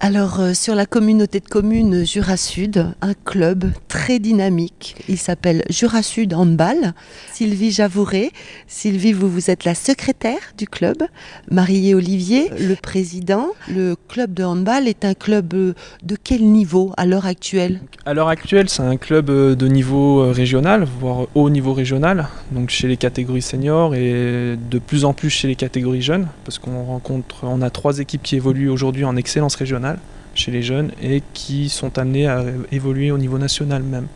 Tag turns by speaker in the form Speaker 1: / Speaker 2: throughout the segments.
Speaker 1: Alors, sur la communauté de communes Jura Sud, un club très dynamique. Il s'appelle Jura Sud Handball. Sylvie Javouret. Sylvie, vous êtes la secrétaire du club. Marie et Olivier, le président. Le club de handball est un club de quel niveau à l'heure actuelle ?
Speaker 2: À l'heure actuelle, c'est un club de niveau régional, voire haut niveau régional, donc chez les catégories seniors et de plus en plus chez les catégories jeunes, parce on a 3 équipes qui évoluent aujourd'hui en excellence régionale chez les jeunes et qui sont amenées à évoluer au niveau national même.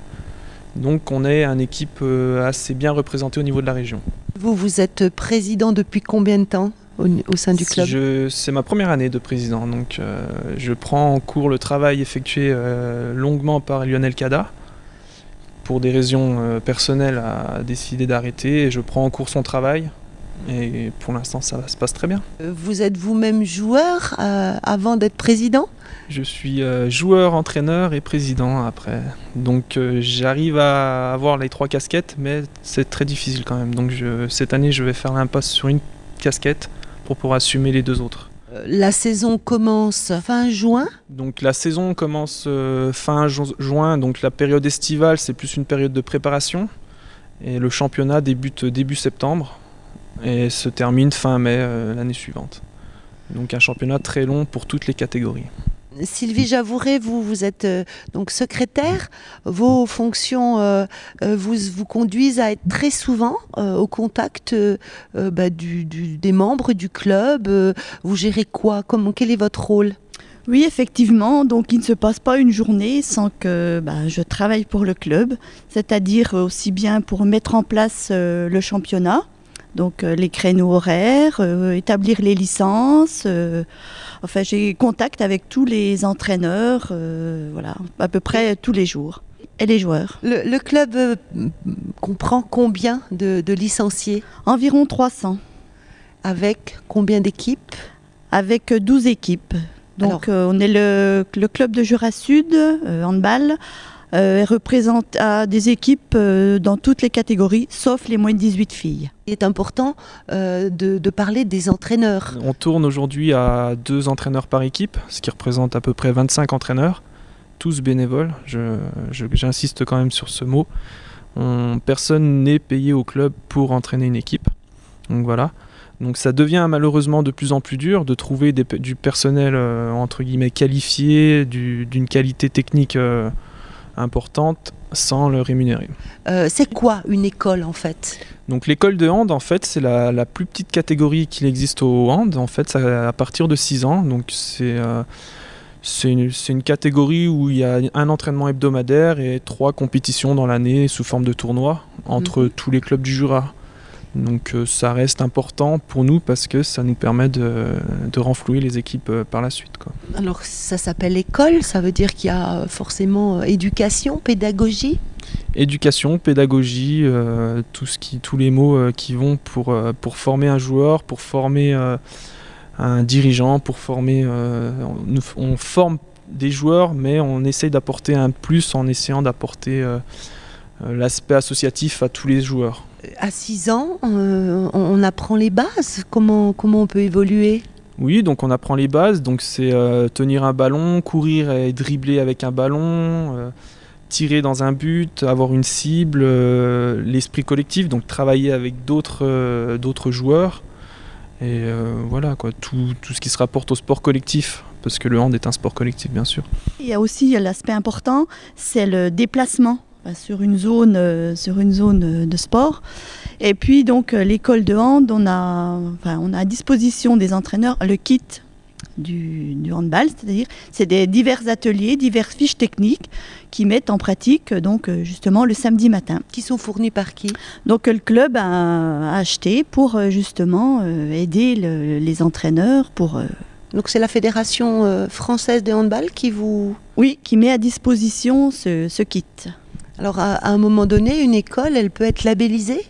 Speaker 2: Donc on est une équipe assez bien représentée au niveau de la région.
Speaker 1: Vous êtes président depuis combien de temps au sein du club ?
Speaker 2: C'est ma première année de président, donc je prends en cours le travail effectué longuement par Lionel Cada. Pour des raisons personnelles, a décidé d'arrêter et je prends en cours son travail. Et pour l'instant, ça se passe très bien.
Speaker 1: Vous êtes vous-même joueur avant d'être président ?
Speaker 2: Je suis joueur, entraîneur et président après. Donc j'arrive à avoir les 3 casquettes, mais c'est très difficile quand même. Donc cette année, je vais faire l'impasse sur une casquette pour pouvoir assumer les 2 autres.
Speaker 1: La saison commence fin juin ?
Speaker 2: Donc la saison commence fin juin, donc la période estivale, c'est plus une période de préparation. Et le championnat débute début septembre et se termine fin mai l'année suivante. Donc un championnat très long pour toutes les catégories.
Speaker 1: Sylvie Javouret, vous êtes donc secrétaire. Vos fonctions vous conduisent à être très souvent au contact des membres du club. Vous gérez quoi ? Quel est votre rôle ?
Speaker 3: Oui, effectivement. Donc, il ne se passe pas une journée sans que je travaille pour le club, c'est-à-dire aussi bien pour mettre en place le championnat, donc les créneaux horaires, établir les licences. J'ai contact avec tous les entraîneurs, à peu près tous les jours, et les joueurs.
Speaker 1: Le club comprend combien de licenciés ?
Speaker 3: Environ 300.
Speaker 1: Avec combien d'équipes ?
Speaker 3: Avec 12 équipes. Donc on est le club de Jura Sud, handball, représente des équipes dans toutes les catégories, sauf les moins de 18 filles.
Speaker 1: Il est important de parler des entraîneurs.
Speaker 2: On tourne aujourd'hui à 2 entraîneurs par équipe, ce qui représente à peu près 25 entraîneurs, tous bénévoles. J'insiste quand même sur ce mot. Personne n'est payé au club pour entraîner une équipe. Donc voilà. Donc ça devient malheureusement de plus en plus dur de trouver du personnel entre guillemets qualifié, d'une qualité technique importante sans le rémunérer.
Speaker 1: C'est quoi une école en fait ?
Speaker 2: Donc l'école de hand en fait c'est la plus petite catégorie qu'il existe au hand, en fait c'est à partir de 6 ans, donc c'est une catégorie où il y a un entraînement hebdomadaire et 3 compétitions dans l'année sous forme de tournoi entre tous les clubs du Jura. Donc ça reste important pour nous parce que ça nous permet de renflouer les équipes par la suite, quoi.
Speaker 1: Alors ça s'appelle école, ça veut dire qu'il y a forcément éducation, pédagogie ?
Speaker 2: Éducation, pédagogie, tous les mots qui vont pour former un joueur, pour former un dirigeant, pour former... on forme des joueurs, mais on essaye d'apporter un plus en essayant d'apporter l'aspect associatif à tous les joueurs.
Speaker 1: À 6 ans, on apprend les bases. Comment on peut évoluer ?
Speaker 2: Oui, donc on apprend les bases. Donc c'est tenir un ballon, courir et dribbler avec un ballon, tirer dans un but, avoir une cible, l'esprit collectif, donc travailler avec d'autres joueurs. Et voilà, quoi, tout ce qui se rapporte au sport collectif, parce que le hand est un sport collectif, bien sûr.
Speaker 3: Il y a aussi l'aspect important, c'est le déplacement sur une zone de sport. Et puis donc l'école de hand, on a à disposition des entraîneurs le kit du handball, c'est-à-dire c'est des divers ateliers, diverses fiches techniques qui mettent en pratique donc justement le samedi matin.
Speaker 1: Qui sont fournis par qui ?
Speaker 3: Donc le club a acheté pour justement aider les entraîneurs pour...
Speaker 1: Donc c'est la Fédération française de handball qui vous...
Speaker 3: Oui, qui met à disposition ce kit.
Speaker 1: Alors à un moment donné, une école, elle peut être labellisée ?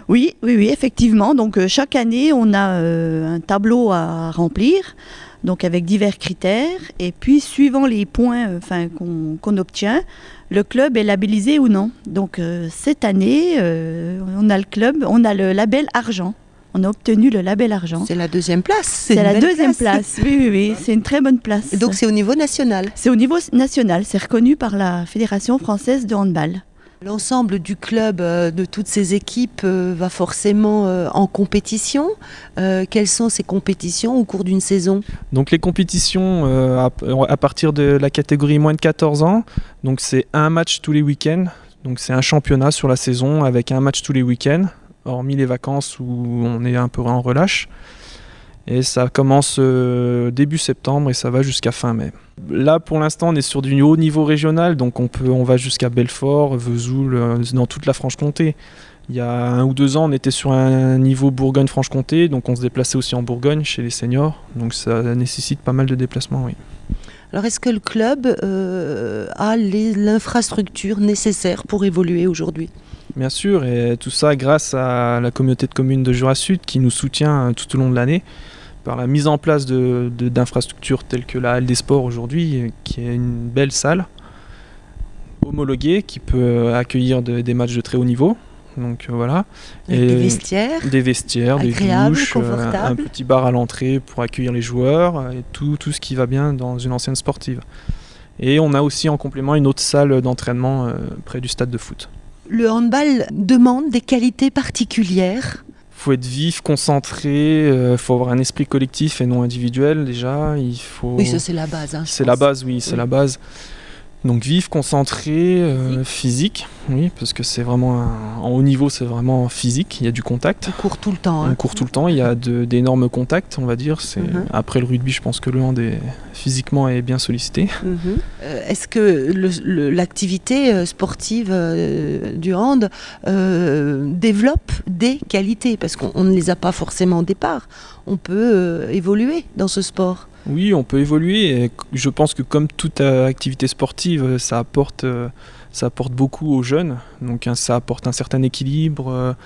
Speaker 3: Oui, effectivement. Donc chaque année, on a un tableau à remplir, donc avec divers critères. Et puis suivant les points qu'on obtient, le club est labellisé ou non. Donc cette année, on a le label argent. On a obtenu le label argent.
Speaker 1: C'est la deuxième place.
Speaker 3: C'est la deuxième place. Oui. C'est une très bonne place.
Speaker 1: Et donc c'est au niveau national.
Speaker 3: C'est au niveau national. C'est reconnu par la Fédération française de handball.
Speaker 1: L'ensemble du club, de toutes ces équipes, va forcément en compétition. Quelles sont ces compétitions au cours d'une saison ?
Speaker 2: Donc les compétitions à partir de la catégorie moins de 14 ans, donc c'est un match tous les week-ends. Donc c'est un championnat sur la saison avec un match tous les week-ends, hormis les vacances où on est un peu en relâche. Et ça commence début septembre et ça va jusqu'à fin mai. Là, pour l'instant, on est sur du haut niveau régional, donc on va jusqu'à Belfort, Vesoul, dans toute la Franche-Comté. Il y a 1 ou 2 ans, on était sur un niveau Bourgogne-Franche-Comté, donc on se déplaçait aussi en Bourgogne chez les seniors. Donc ça nécessite pas mal de déplacements, oui.
Speaker 1: Alors est-ce que le club a l'infrastructure nécessaire pour évoluer aujourd'hui ?
Speaker 2: Bien sûr, et tout ça grâce à la communauté de communes de Jura Sud qui nous soutient tout au long de l'année par la mise en place d'infrastructures telles que la Halle des Sports aujourd'hui, qui est une belle salle homologuée qui peut accueillir des matchs de très haut niveau. Donc voilà.
Speaker 1: Avec des vestiaires,
Speaker 2: des douches, un
Speaker 1: confortables.
Speaker 2: petit bar à l'entrée pour accueillir les joueurs et tout ce qui va bien dans une ancienne sportive. Et on a aussi en complément une autre salle d'entraînement près du stade de foot.
Speaker 1: Le handball demande des qualités particulières.
Speaker 2: Il faut être vif, concentré, il faut avoir un esprit collectif et non individuel déjà.
Speaker 1: Oui, ça c'est la base.
Speaker 2: C'est la base, oui, c'est la base. Donc vif, concentré, physique, oui, parce que c'est vraiment en haut niveau, c'est vraiment physique, il y a du contact.
Speaker 1: On court tout le temps.
Speaker 2: On court tout le temps, il y a d'énormes contacts, on va dire. Après le rugby, je pense que le hand physiquement est bien sollicité.
Speaker 1: Est-ce que l'activité sportive du hand développe des qualités ? Parce qu'on ne les a pas forcément au départ. On peut évoluer dans ce sport.
Speaker 2: Oui, on peut évoluer. Et je pense que comme toute activité sportive, ça apporte beaucoup aux jeunes. Donc ça apporte un certain équilibre,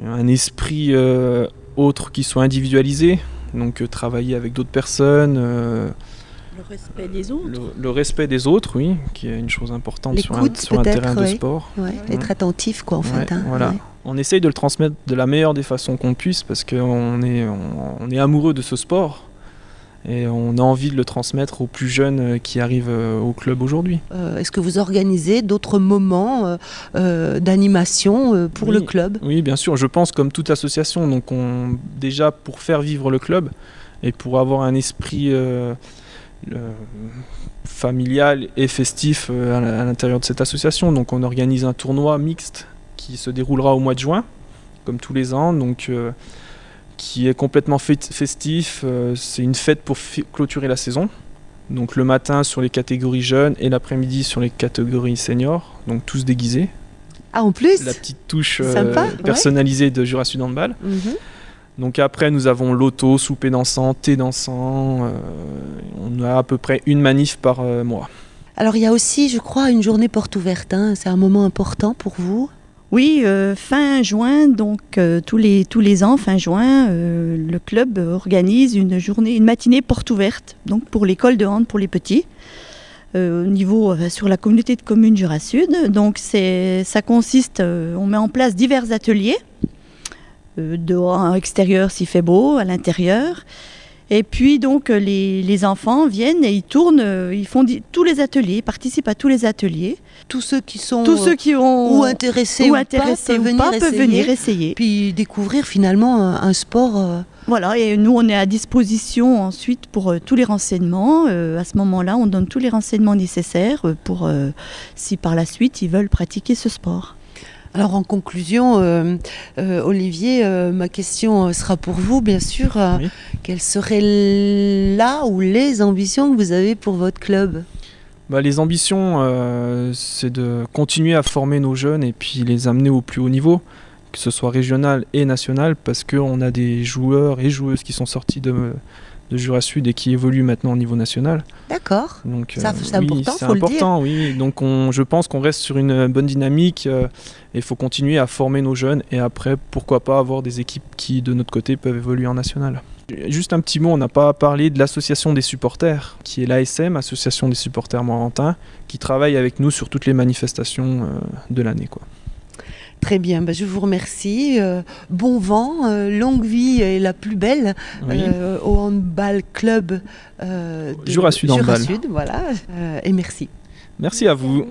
Speaker 2: un esprit autre qui soit individualisé. Donc travailler avec d'autres personnes.
Speaker 3: Le respect des autres.
Speaker 2: Le respect des autres, oui, qui est une chose importante sur un terrain de sport.
Speaker 1: Ouais. Être attentif, quoi, en fait.
Speaker 2: Voilà. Ouais. On essaye de le transmettre de la meilleure des façons qu'on puisse parce qu'on est amoureux de ce sport. Et on a envie de le transmettre aux plus jeunes qui arrivent au club aujourd'hui.
Speaker 1: Est-ce que vous organisez d'autres moments d'animation pour le club ?
Speaker 2: Oui, bien sûr. Je pense comme toute association. Donc déjà, pour faire vivre le club et pour avoir un esprit familial et festif à l'intérieur de cette association, donc on organise un tournoi mixte qui se déroulera au mois de juin, comme tous les ans. Donc qui est complètement festif. C'est une fête pour clôturer la saison. Donc le matin sur les catégories jeunes et l'après-midi sur les catégories seniors, donc tous déguisés.
Speaker 1: Ah, en plus ?
Speaker 2: La petite touche
Speaker 1: personnalisée
Speaker 2: de Jura Sud Handball. Donc après nous avons loto, souper dansant, thé dansant. On a à peu près une manif par mois.
Speaker 1: Alors il y a aussi, je crois, une journée porte ouverte. C'est un moment important pour vous ?
Speaker 3: Oui, fin juin, donc tous les ans, fin juin, le club organise une matinée porte ouverte, donc pour l'école de hand pour les petits, au niveau sur la communauté de communes Jura Sud. Donc ça consiste, on met en place divers ateliers, dehors, à l'extérieur s'il fait beau, à l'intérieur. Et puis donc les enfants viennent et ils tournent, ils font tous les ateliers, ils participent à tous les ateliers.
Speaker 1: Tous ceux qui
Speaker 3: ont
Speaker 1: ou intéressés ou pas peuvent venir essayer. Puis découvrir finalement un sport.
Speaker 3: Voilà, et nous on est à disposition ensuite pour tous les renseignements. À ce moment-là, on donne tous les renseignements nécessaires pour si par la suite ils veulent pratiquer ce sport.
Speaker 1: Alors en conclusion, Olivier, ma question sera pour vous, bien sûr.
Speaker 2: Oui.
Speaker 1: Quelles seraient les ambitions que vous avez pour votre club ?
Speaker 2: Les ambitions, c'est de continuer à former nos jeunes et puis les amener au plus haut niveau, que ce soit régional et national, parce qu'on a des joueurs et joueuses qui sont sortis de Jura Sud et qui évoluent maintenant au niveau national.
Speaker 1: D'accord.
Speaker 2: Donc,
Speaker 1: c'est important,
Speaker 2: c'est
Speaker 1: faut
Speaker 2: important,
Speaker 1: le dire.
Speaker 2: Oui. Donc je pense qu'on reste sur une bonne dynamique et il faut continuer à former nos jeunes et après, pourquoi pas avoir des équipes qui, de notre côté, peuvent évoluer en national. Juste un petit mot, on n'a pas parlé de l'association des supporters, qui est l'ASM, Association des supporters moirentins, qui travaille avec nous sur toutes les manifestations de l'année, quoi.
Speaker 1: Très bien, je vous remercie. Bon vent, longue vie et la plus belle au handball club
Speaker 2: Jura Sud Handball.
Speaker 1: Jura Sud, voilà. Et merci.
Speaker 2: Merci à vous.